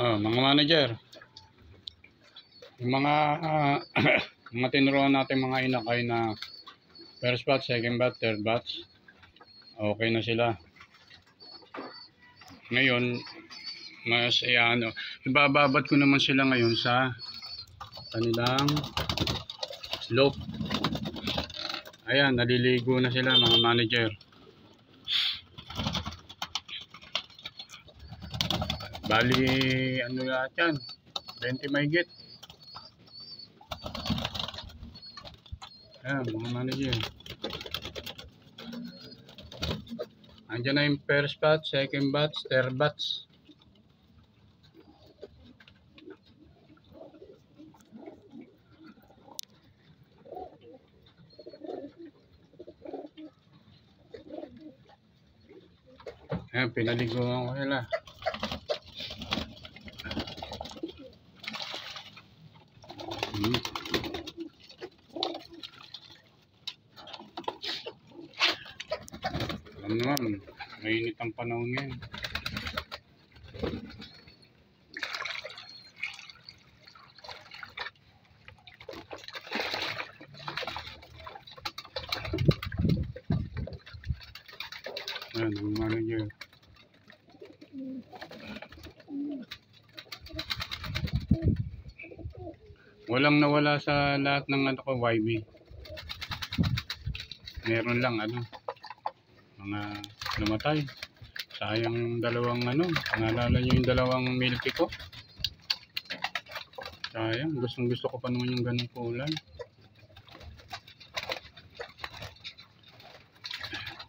Mga manager, yung mga mga tinuruan natin mga inakay na first batch, second batch, third batch, okay na sila. Ngayon, mas ibababad ko naman sila ngayon sa kanilang slope. Ayan, naliligo na sila mga manager. Bali, ano lahat yan? 20 mahigit. Ayan, mga manager. Andiyan na yung first batch, second batch, third batch. Ayan, pinaliguan ko sila. Alam naman, mainit ang panahon ngayon. Ayan, ang manager. Walang nawala sa lahat ng YB. Meron lang mga namatay. Sayang dalawang naalala nyo yung dalawang milky ko? Sayang, gusto ko pa naman yung ganung kulay.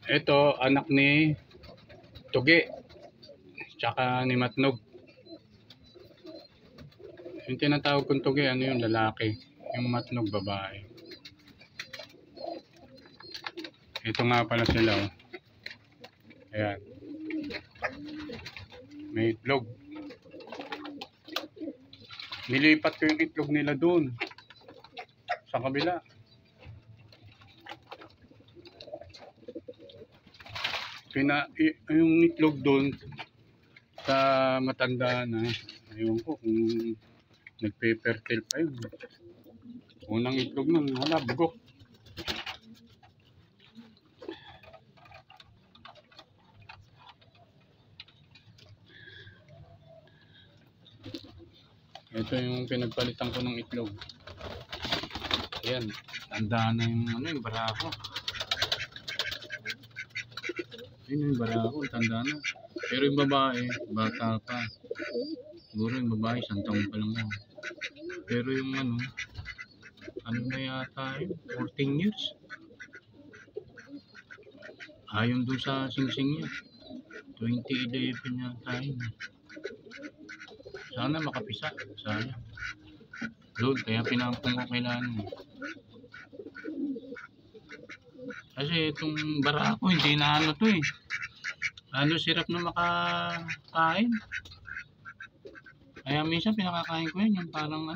Ito, anak ni Tugi tsaka ni Matnog. Yung tinatawag kong Tugi, yung lalaki. Yung Matnog, babae. Ito nga pala sila, oh. Ayan. May itlog. Nilipat ko yung itlog nila doon sa kabila. Yung itlog doon sa matanda na, ayun ko kung nagpe-fertile pa yun. Unang itlog nun, wala, bugok. Ito yung pinagpalitan ko ng itlog. Ayan, tanda na yung barako. Yun yung barako, tanda na. Pero yung babae, bata pa. Siguro yung babae, 1 taon pa lang yan. Pero yung na yata yun, 14 years. Ayon doon sa singsing niya. 2011 yata yun. Sana makapisa. Sana. Doon, kaya pinampong ko kailangan. Kasi itong barako, hindi na to eh. Sirap na makakain. Kaya minsan pinakakain ko yun, yung parang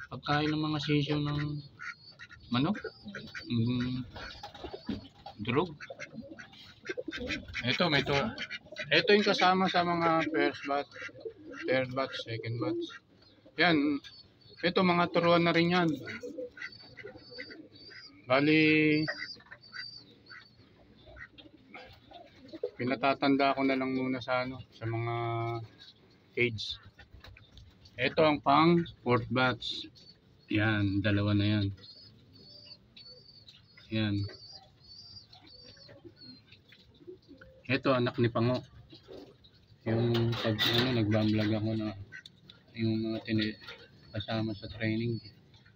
pagkain ng mga sisyo ng manok. Drug. Ito yung kasama sa mga first batch, third batch, second batch. Yan. Ito mga turuan na rin yan. Bali, pinatatanda ko na lang muna sa mga cage. Ito ang pang fourth batch. Yan, dalawa na yan. Yan. Ito anak ni Pango. Yung pag nagbablog ako na yung mga kasama sa training.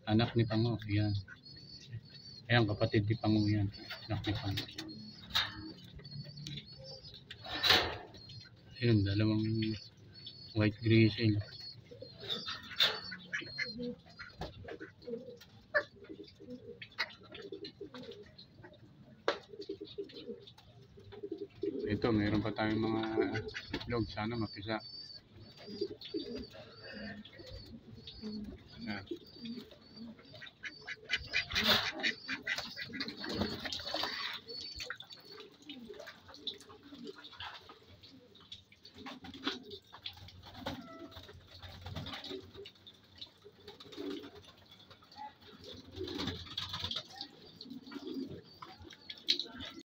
Anak ni Pango. Yan. Ayan, kapatid ni Pango yan. Anak ni Pango. Ayan, dalawang white grizzle. Ito, mayroon pa tayong mga itlog. Sana mapisa. Ayan.